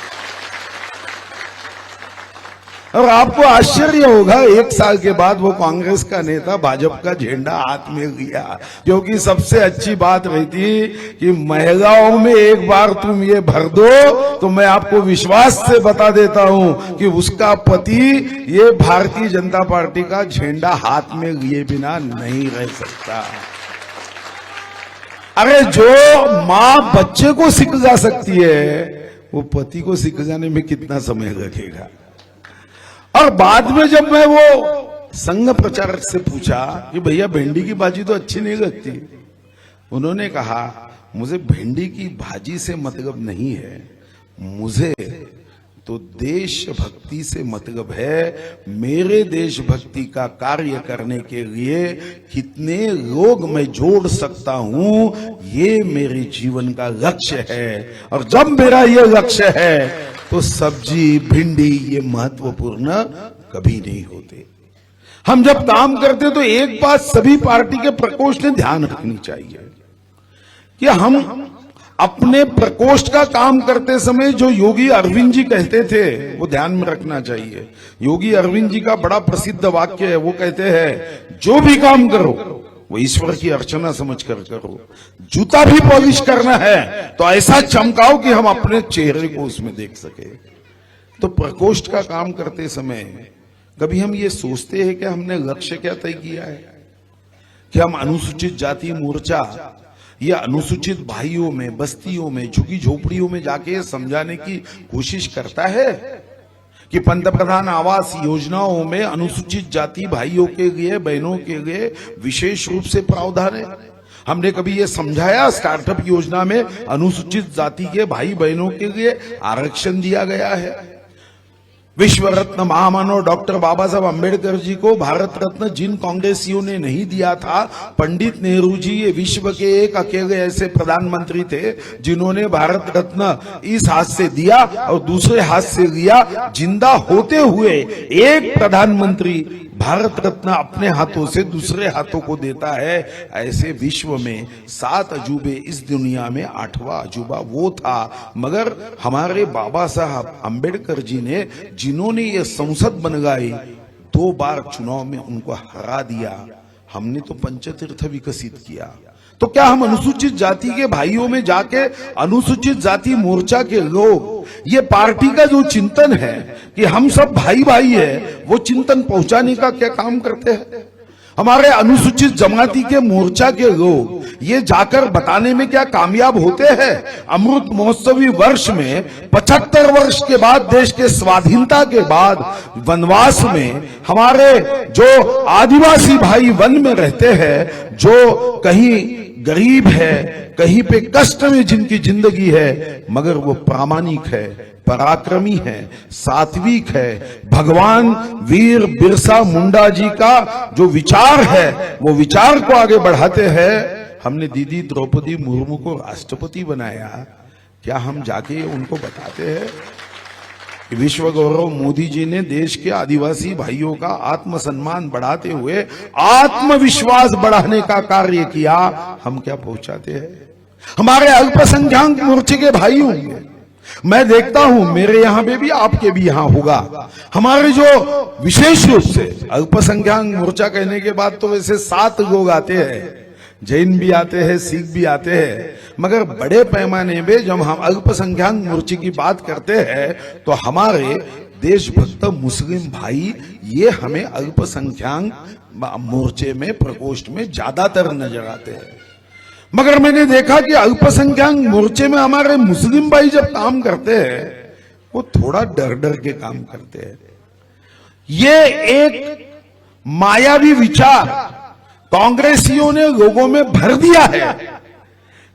और आपको आश्चर्य होगा, 1 साल के बाद वो कांग्रेस का नेता भाजपा का झंडा हाथ में लिया, क्योंकि सबसे अच्छी बात रही थी कि महिलाओं में एक बार तुम ये भर दो तो मैं आपको विश्वास से बता देता हूं कि उसका पति ये भारतीय जनता पार्टी का झंडा हाथ में लिए बिना नहीं रह सकता। अरे जो मां बच्चे को सिखा सकती है वो पति को सिखाने में कितना समय लगेगा। और बाद में जब मैं वो संघ प्रचारक से पूछा कि भैया भिंडी की भाजी तो अच्छी नहीं लगती, उन्होंने कहा मुझे भिंडी की भाजी से मतलब नहीं है, मुझे तो देशभक्ति से मतलब है। मेरे देशभक्ति का कार्य करने के लिए कितने लोग मैं जोड़ सकता हूं, ये मेरे जीवन का लक्ष्य है। और जब मेरा ये लक्ष्य है तो सब्जी भिंडी ये महत्वपूर्ण कभी नहीं होते। हम जब काम करते तो एक बात सभी पार्टी के प्रकोष्ठ ने ध्यान रखनी चाहिए कि हम अपने प्रकोष्ठ का काम करते समय जो योगी अरविंद जी कहते थे वो ध्यान में रखना चाहिए। योगी अरविंद जी का बड़ा प्रसिद्ध वाक्य है, वो कहते हैं जो भी काम करो वो ईश्वर की अर्चना समझकर करो। जूता भी पॉलिश करना है तो ऐसा चमकाओ कि हम अपने चेहरे को उसमें देख सके। तो प्रकोष्ठ का काम करते समय कभी हम ये सोचते हैं कि हमने लक्ष्य क्या तय किया है, कि हम अनुसूचित जाति मोर्चा या अनुसूचित भाइयों में, बस्तियों में, झुकी झोपड़ियों में जाके समझाने की कोशिश करता है कि पंतप्रधान आवास योजनाओं में अनुसूचित जाति भाइयों के लिए, बहनों के लिए विशेष रूप से प्रावधान है। हमने कभी ये समझाया स्टार्टअप योजना में अनुसूचित जाति के भाई बहनों के लिए आरक्षण दिया गया है। विश्व रत्न महामानव डॉक्टर बाबा साहब अम्बेडकर जी को भारत रत्न जिन कांग्रेसियों ने नहीं दिया था, पंडित नेहरू जी ये विश्व के एक अकेले ऐसे प्रधानमंत्री थे जिन्होंने भारत रत्न इस हाथ से दिया और दूसरे हाथ से लिया। जिंदा होते हुए एक प्रधानमंत्री भारत रत्न अपने हाथों से दूसरे हाथों को देता है। ऐसे विश्व में 7 अजूबे, इस दुनिया में 8वां अजूबा वो था। मगर हमारे बाबा साहब अम्बेडकर जी ने, जिन्होंने ये संसद बनवाई, 2 बार चुनाव में उनको हरा दिया। हमने तो पंचतीर्थ विकसित किया। तो क्या हम अनुसूचित जाति के भाइयों में जाके अनुसूचित जाति मोर्चा के लोग, ये पार्टी का जो चिंतन है कि हम सब भाई भाई है, वो चिंतन पहुंचाने का क्या काम करते हैं? हमारे अनुसूचित जमाती के मोर्चा के लोग ये जाकर बताने में क्या कामयाब होते हैं? अमृत महोत्सवी वर्ष में 75 वर्ष के बाद, देश के स्वाधीनता के बाद वनवास में हमारे जो आदिवासी भाई वन में रहते हैं, जो कहीं गरीब है, कहीं पे कष्ट में जिनकी जिंदगी है, मगर वो प्रामाणिक है, पराक्रमी है, सात्विक है। भगवान वीर बिरसा मुंडा जी का जो विचार है वो विचार को आगे बढ़ाते हैं। हमने दीदी द्रौपदी मुर्मू को राष्ट्रपति बनाया, क्या हम जाके उनको बताते हैं? विश्व गौरव मोदी जी ने देश के आदिवासी भाइयों का आत्मसम्मान बढ़ाते हुए आत्मविश्वास बढ़ाने का कार्य किया, हम क्या पहुंचाते हैं? हमारे अल्पसंख्यक मोर्चे के भाई होंगे, मैं देखता हूं मेरे यहां पे भी, आपके भी यहां होगा। हमारे जो विशेष रूप से अल्पसंख्यक मोर्चा कहने के बाद तो वैसे 7 लोग आते हैं, जैन भी आते हैं, सिख भी आते हैं, मगर बड़े पैमाने पे जब हम अल्पसंख्यक मोर्चे की बात करते हैं तो हमारे देशभक्त मुस्लिम भाई ये हमें अल्पसंख्यक मोर्चे में प्रकोष्ठ में ज्यादातर नजर आते हैं। मगर मैंने देखा कि अल्पसंख्यक मोर्चे में हमारे मुस्लिम भाई जब काम करते हैं वो थोड़ा डर डर के काम करते हैं। ये एक मायावी विचार कांग्रेसियों ने लोगों में भर दिया है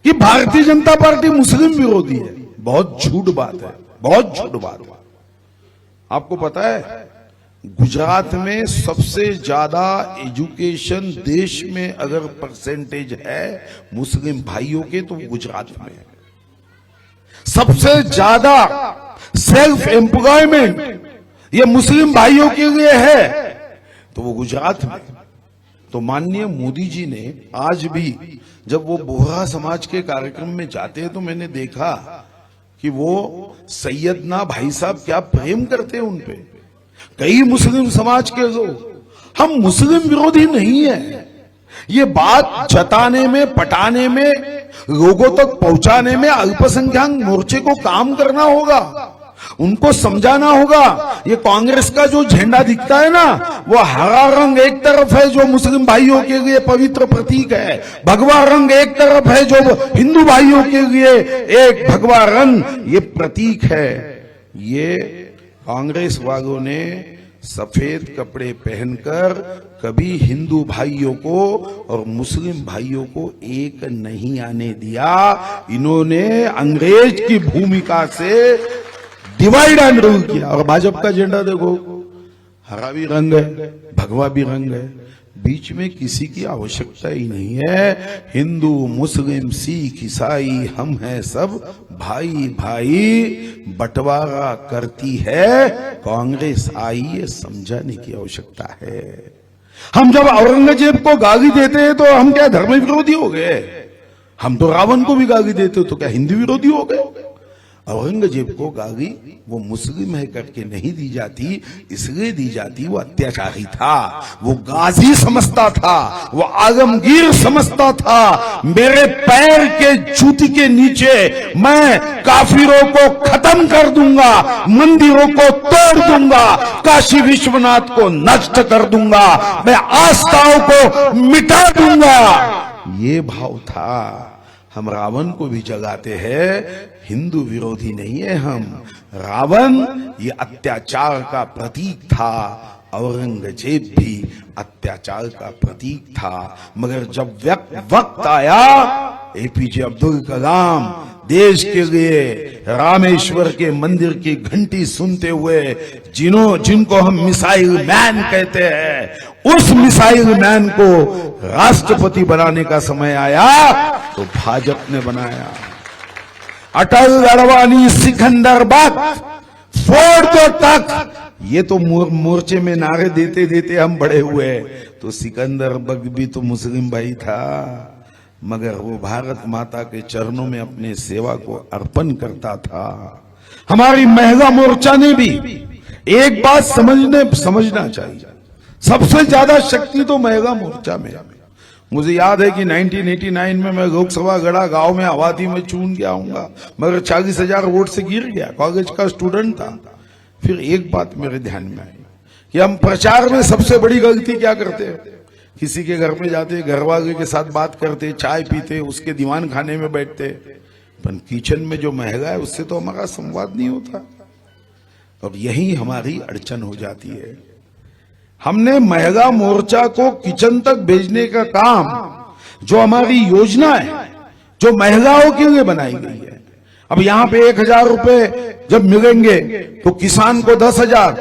कि भारतीय जनता पार्टी मुस्लिम विरोधी है। बहुत झूठ बात है, बहुत झूठ बात है। आपको पता है गुजरात में सबसे ज्यादा एजुकेशन देश में अगर परसेंटेज है मुस्लिम भाइयों के तो गुजरात में है। सबसे ज्यादा सेल्फ एम्प्लॉयमेंट ये मुस्लिम भाइयों के लिए है तो वो गुजरात में। तो माननीय मोदी जी ने आज भी जब वो बोहरा समाज के कार्यक्रम में जाते हैं तो मैंने देखा कि वो सैयदना भाई साहब क्या प्रेम करते हैं उनपे। कई मुस्लिम समाज के लोग, हम मुस्लिम विरोधी नहीं है, ये बात जताने में पटाने में लोगों तक पहुंचाने में अल्पसंख्यक मोर्चे को काम करना होगा, उनको समझाना होगा। ये कांग्रेस का जो झंडा दिखता है ना वो हरा रंग एक तरफ है जो मुस्लिम भाइयों के लिए पवित्र प्रतीक है, भगवा रंग एक तरफ है जो हिंदू भाइयों के लिए एक भगवा रंग ये प्रतीक है। ये कांग्रेस वालों ने सफेद कपड़े पहनकर कभी हिंदू भाइयों को और मुस्लिम भाइयों को एक नहीं आने दिया। इन्होंने अंग्रेज की भूमिका से डिवाइड एंड रूल किया। और भाजपा का झंडा देखो, हरा भी रंग है, भगवा भी रंग है, बीच में किसी की आवश्यकता ही नहीं है। हिंदू मुस्लिम सिख ईसाई हम हैं सब भाई भाई, बंटवारा करती है कांग्रेस। आई ये समझाने की आवश्यकता है। हम जब औरंगजेब को गाली देते हैं तो हम क्या धर्म विरोधी हो गए? हम तो रावण को भी गाली देते तो क्या हिंदू विरोधी हो गए? औरंगजेब को गाली वो मुस्लिम है करके नहीं दी जाती, इसलिए दी जाती वो अत्याचारी था, वो गाजी समझता था, वो आलमगीर समझता था। मेरे पैर के जूती के नीचे मैं काफिरों को खत्म कर दूंगा, मंदिरों को तोड़ दूंगा, काशी विश्वनाथ को नष्ट कर दूंगा, मैं आस्थाओं को मिटा दूंगा, ये भाव था। हम रावण को भी जगाते हैं, हिंदू विरोधी नहीं है हम। रावण ये अत्याचार का प्रतीक था, औरंगजेब भी अत्याचार का प्रतीक था। मगर जब वक्त आया, एपीजे अब्दुल कलाम देश के लिए रामेश्वर के मंदिर की घंटी सुनते हुए जिनको हम मिसाइल मैन कहते हैं, उस मिसाइल मैन को राष्ट्रपति बनाने का समय आया तो भाजपा ने बनाया। अटल अडवाणी सिकंदर बख्त फोड़ दो तक, ये तो मोर्चे में नारे देते देते हम बड़े हुए। तो सिकंदर बख्त भी तो मुस्लिम भाई था, मगर वो भारत माता के चरणों में अपने सेवा को अर्पण करता था। हमारी महिला मोर्चा ने भी एक बात समझना चाहिए, सबसे ज्यादा शक्ति तो महिला मोर्चा में। मुझे याद है कि 1989 में मैं लोकसभा गढ़ा गांव में आबादी में चुन के आऊंगा, मगर 40,000 वोट से गिर गया। कॉलेज का स्टूडेंट था। फिर एक बात मेरे ध्यान में आई कि हम प्रचार में सबसे बड़ी गलती क्या करते हैं, किसी के घर में जाते, घर वाले के साथ बात करते, चाय पीते, उसके दीवान खाने में बैठते, पर किचन में जो महिला है उससे तो हमारा संवाद नहीं होता। और यही हमारी अड़चन हो जाती है। हमने महिला मोर्चा को किचन तक भेजने का काम, जो हमारी योजना है, जो महिलाओं के लिए बनाई गई है, अब यहां पे 1,000 रुपए जब मिलेंगे तो किसान को 10,000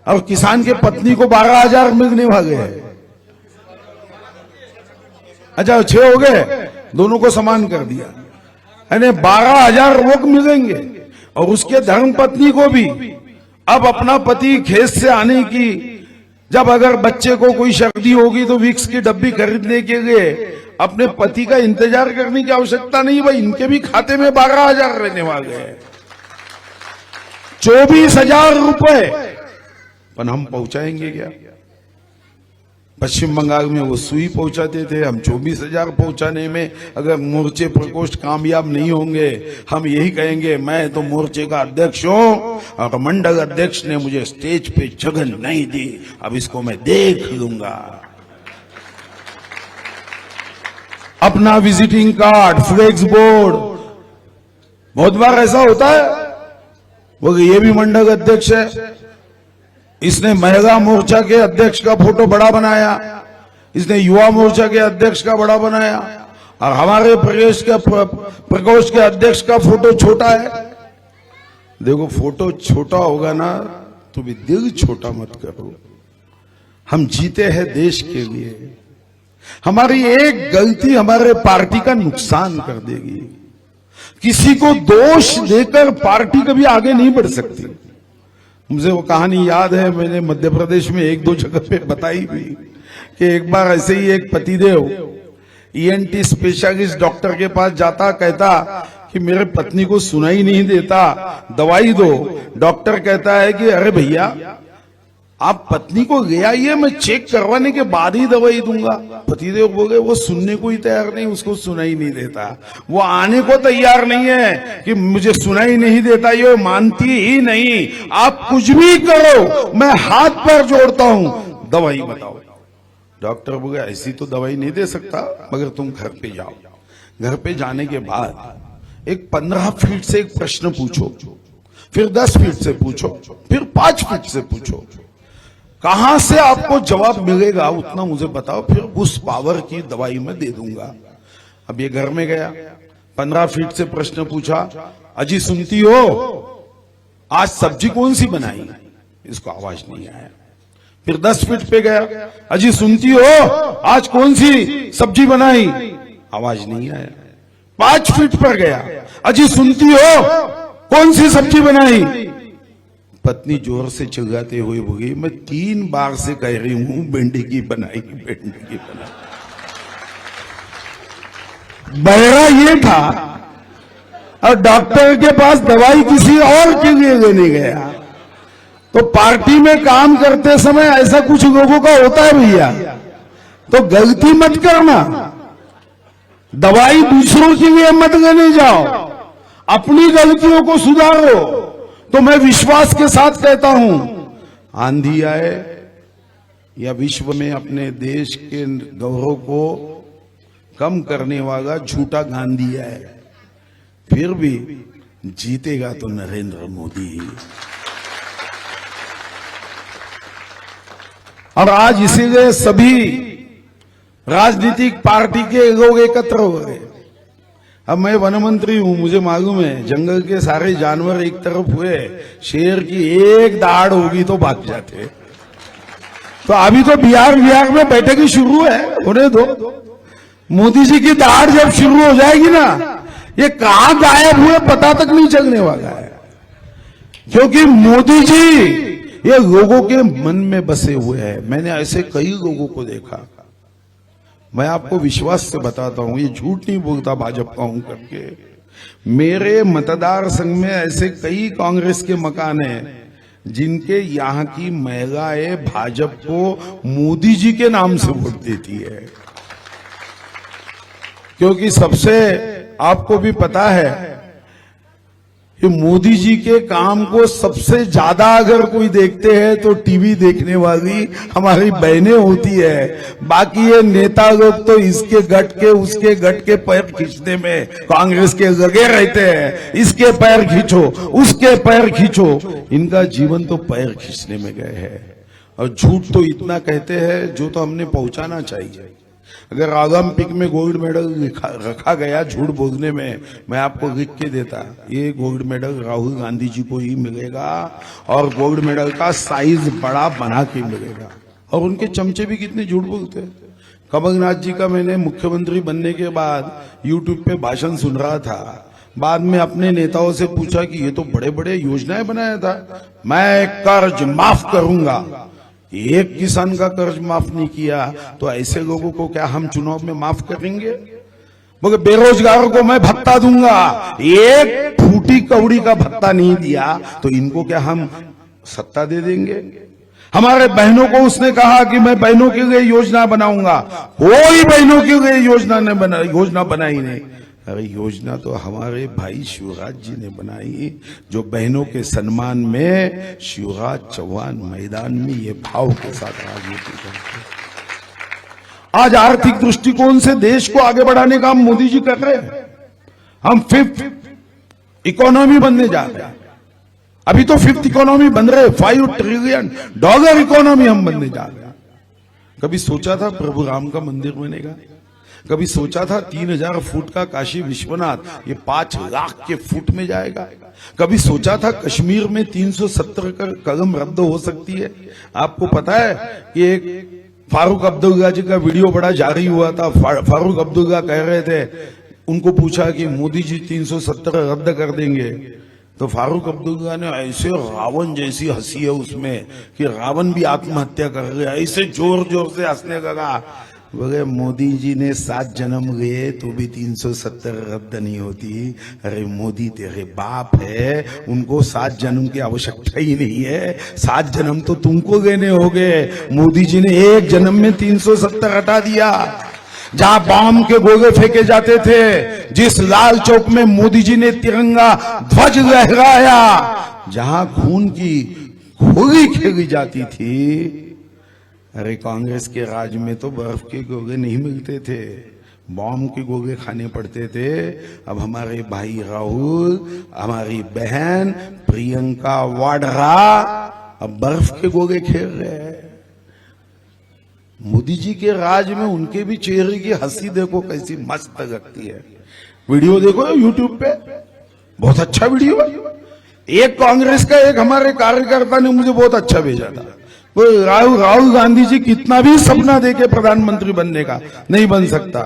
और किसान के पत्नी को 12,000 मिलने वाले हैं। अच्छा 6 हो गए, दोनों को समान कर दिया, यानी 12,000 वो मिलेंगे। और उसके धर्म पत्नी को भी अब अपना पति खेत से आने की, जब अगर बच्चे को कोई सर्दी होगी तो विक्स की डब्बी खरीदने के लिए अपने पति का इंतजार करने की आवश्यकता नहीं। भाई इनके भी खाते में 12,000 रहने वाले हैं, 24,000 रुपए। पर हम पहुंचाएंगे क्या? पश्चिम बंगाल में वो सुई पहुंचाते थे, हम 24,000 पहुंचाने में अगर मोर्चे प्रकोष्ठ कामयाब नहीं होंगे, हम यही कहेंगे मैं तो मोर्चे का अध्यक्ष हूं और मंडल अध्यक्ष ने मुझे स्टेज पे जगह नहीं दी, अब इसको मैं देख लूंगा। अपना विजिटिंग कार्ड, फ्लेक्स बोर्ड, बहुत बार ऐसा होता है, वो ये भी मंडल अध्यक्ष है, इसने महिला मोर्चा के अध्यक्ष का फोटो बड़ा बनाया, इसने युवा मोर्चा के अध्यक्ष का बड़ा बनाया, और हमारे प्रदेश के प्रकोष्ठ के अध्यक्ष का फोटो छोटा है। देखो, फोटो छोटा होगा ना तो भी दिल छोटा मत करो। हम जीते हैं देश के लिए, हमारी एक गलती हमारे पार्टी का नुकसान कर देगी। किसी को दोष देकर पार्टी कभी आगे नहीं बढ़ सकती। मुझे वो कहानी याद है, मैंने मध्य प्रदेश में एक दो जगह पे बताई भी कि एक बार ऐसे ही एक पतिदेव ENT स्पेशलिस्ट डॉक्टर के पास जाता, कहता कि मेरे पत्नी को सुनाई नहीं देता, दवाई दो। डॉक्टर कहता है कि अरे भैया, आप पत्नी को ले आइए, मैं चेक करवाने के बाद ही दवाई दूंगा। पतिदेव बोले वो सुनने को ही तैयार नहीं, उसको सुनाई नहीं देता, वो आने को तैयार नहीं है कि मुझे सुनाई नहीं देता, ये मानती ही नहीं। आप कुछ भी करो, मैं हाथ पैर जोड़ता हूं, दवाई बताओ। डॉक्टर बोले ऐसी तो दवाई नहीं दे सकता, मगर तुम घर पे जाओ। घर पे जाने के बाद एक 15 फीट से एक प्रश्न पूछो, फिर 10 फीट से पूछो, फिर 5 फीट से पूछो, कहां से आपको जवाब मिलेगा उतना मुझे बताओ, फिर उस पावर की दवाई मैं दे दूंगा। अब ये घर में गया, 15 फीट से प्रश्न पूछा, अजी सुनती हो, आज सब्जी कौन सी बनाई? इसको आवाज नहीं आया। फिर 10 फीट पे गया, अजी सुनती हो, आज कौन सी सब्जी बनाई? आवाज नहीं आया। 5 फीट पर गया, अजी सुनती हो, कौन सी सब्जी बनाई? पत्नी जोर से चिल्लाते हुए बोली, मैं 3 बार से कह रही हूं भिंडी की बनाई, भिंडी की बनाई। बहरा ये था, और डॉक्टर के पास दवाई किसी और के लिए लेने गया। तो पार्टी में काम करते समय ऐसा कुछ लोगों का होता है भैया, तो गलती मत करना, दवाई दूसरों के लिए मत लेने जाओ, अपनी गलतियों को सुधारो। तो मैं विश्वास के साथ कहता हूं, आंधी आए या विश्व में अपने देश के गौरव को कम करने वाला झूठा गांधी आए, फिर भी जीतेगा तो नरेंद्र मोदी ही। और आज इसीलिए सभी राजनीतिक पार्टी के लोग एकत्र हो गए। अब मैं वन मंत्री हूं, मुझे मालूम है जंगल के सारे जानवर एक तरफ हुए, शेर की एक दाढ़ होगी तो भाग जाते। तो अभी तो बिहार में बैठक ही शुरू है, होने दो। मोदी जी की दाढ़ जब शुरू हो जाएगी ना, ये कहां गायब हुए पता तक नहीं चलने वाला है, क्योंकि मोदी जी ये लोगों के मन में बसे हुए हैं। मैंने ऐसे कई लोगों को देखा, मैं आपको विश्वास से बताता हूं, ये झूठ नहीं बोलता भाजपा हूं करके। मेरे मतदार संघ में ऐसे कई कांग्रेस के मकान हैं जिनके यहां की महिलाएं भाजपा को मोदी जी के नाम से वोट देती है, क्योंकि सबसे आपको भी पता है कि मोदी जी के काम को सबसे ज्यादा अगर कोई देखते हैं तो टीवी देखने वाली हमारी बहनें होती है। बाकी ये नेता लोग तो इसके गट के उसके गट के पैर खींचने में कांग्रेस के लगे रहते हैं, इसके पैर खींचो उसके पैर खींचो, इनका जीवन तो पैर खींचने में गए है। और झूठ तो इतना कहते हैं जो तो हमने पहुंचाना चाहिए। अगर ओलंपिक में गोल्ड मेडल रखा गया झूठ बोलने में, मैं आपको लिख के देता, ये गोल्ड मेडल राहुल गांधी जी को ही मिलेगा, और गोल्ड मेडल का साइज बड़ा बना के मिलेगा। और उनके चमचे भी कितने झूठ बोलते हैं। कमलनाथ जी का मैंने मुख्यमंत्री बनने के बाद यूट्यूब पे भाषण सुन रहा था, बाद में अपने नेताओं से पूछा कि ये तो बड़े बड़े योजनाएं बनाया था, मैं कर्ज माफ करूंगा, एक किसान का कर्ज माफ नहीं किया, तो ऐसे लोगों को क्या हम चुनाव में माफ करेंगे? बोले बेरोजगारों को मैं भत्ता दूंगा, एक फूटी कौड़ी का भत्ता नहीं दिया तो इनको क्या हम सत्ता दे देंगे? हमारे बहनों को उसने कहा कि मैं बहनों के लिए योजना बनाऊंगा, कोई बहनों के लिए योजना बनाई नहीं। अरे योजना तो हमारे भाई शिवराज जी ने बनाई, जो बहनों के सम्मान में शिवराज चौहान मैदान में ये भाव के साथ राजनीति करते हैं। आज आर्थिक दृष्टिकोण से देश को आगे बढ़ाने का हम मोदी जी कर रहे हैं। हम 5th इकोनॉमी बनने जा रहे हैं। अभी तो 5th इकोनॉमी बन रहे, $5 ट्रिलियन इकोनॉमी हम बनने जा रहे हैं। कभी सोचा था प्रभु राम का मंदिर बनेगा? कभी सोचा था 3000 फुट का काशी विश्वनाथ ये 5 लाख के फुट में जाएगा? कभी सोचा था कश्मीर में 370 का कलम रद्द हो सकती है? आपको पता है कि एक फारूक अब्दुल्ला जी का वीडियो बड़ा जारी हुआ था। फारूक अब्दुल्ला कह रहे थे, उनको पूछा कि मोदी जी 370 रद्द कर देंगे, तो फारूक अब्दुल्ला ने ऐसे रावण जैसी हंसी है उसमें कि रावण भी आत्महत्या कर गया, ऐसे जोर जोर से हंसने लगा। बोले मोदी जी ने 7 जन्म लिए तो भी 370 रद्द नहीं होती। अरे मोदी तेरे बाप है, उनको 7 जन्म की आवश्यकता ही नहीं है, 7 जन्म तो तुमको लेने होंगे। मोदी जी ने 1 जन्म में 370 हटा दिया। जहां बॉम्ब के गोले फेंके जाते थे, जिस लाल चौक में मोदी जी ने तिरंगा ध्वज लहराया, जहां खून की होली खेली जाती थी, अरे कांग्रेस के राज में तो बर्फ के गोले नहीं मिलते थे, बॉम्ब के गोले खाने पड़ते थे। अब हमारे भाई राहुल, हमारी बहन प्रियंका वाड्रा अब बर्फ के गोले खेल रहे हैं। मोदी जी के राज में उनके भी चेहरे की हंसी देखो कैसी मस्त लगती है। वीडियो देखो यूट्यूब पे, बहुत अच्छा वीडियो है। एक कांग्रेस का एक हमारे कार्यकर्ता ने मुझे बहुत अच्छा भेजा था। वो राहुल गांधी जी कितना भी सपना देके प्रधानमंत्री बनने का नहीं बन सकता।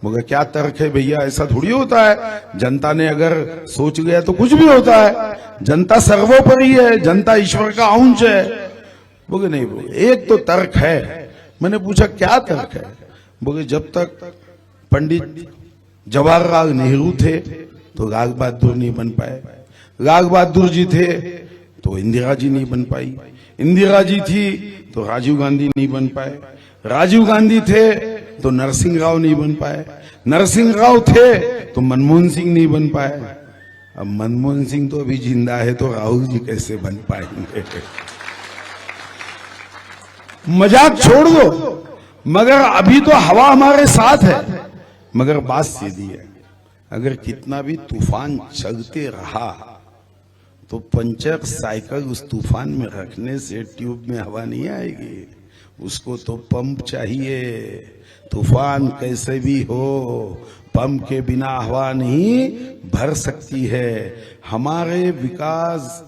मगर क्या तर्क है भैया, ऐसा थोड़ी होता है। जनता ने अगर सोच लिया तो कुछ भी होता है। जनता सर्वोपरि है, जनता ईश्वर का अंश है। बोले नहीं, बोले एक तो तर्क है। मैंने पूछा क्या तर्क है? बोले जब तक पंडित जवाहरलाल नेहरू थे तो लाल बहादुर नहीं बन पाए, लाल बहादुर जी थे तो इंदिरा जी नहीं बन पाई, इंदिरा जी थी तो राजीव गांधी नहीं बन पाए, राजीव गांधी थे तो नरसिंह राव नहीं बन पाए, नरसिंह राव थे तो मनमोहन सिंह नहीं बन पाए। अब मनमोहन सिंह तो अभी जिंदा है तो राहुल जी कैसे बन पाएंगे? मजाक छोड़ दो, मगर अभी तो हवा हमारे साथ है। मगर बात सीधी है, अगर कितना भी तूफान चलते रहा तो पंचर साइकिल उस तूफान में रखने से ट्यूब में हवा नहीं आएगी, उसको तो पंप चाहिए। तूफान कैसे भी हो, पंप के बिना हवा नहीं भर सकती है। हमारे विकास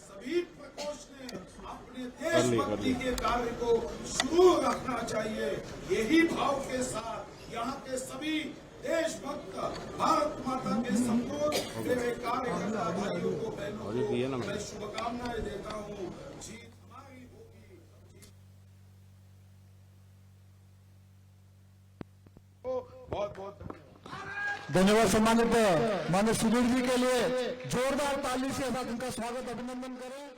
सभी प्रकोष्ठ ने अपने देशभक्ति के कार्य को शुरू रखना चाहिए। यही भाव के साथ यहाँ के सभी देशभक्त भारत माता के संपूर्ण मेरे कार्यकर्ता भाइयों को, बहनों को मैं शुभकामनाएं देता हूँ। जीत हमारी होगी। बहुत बहुत धन्यवाद। सम्मानित माननीय सुधीर जी के लिए जोरदार ताली से उनका स्वागत अभिनंदन करें।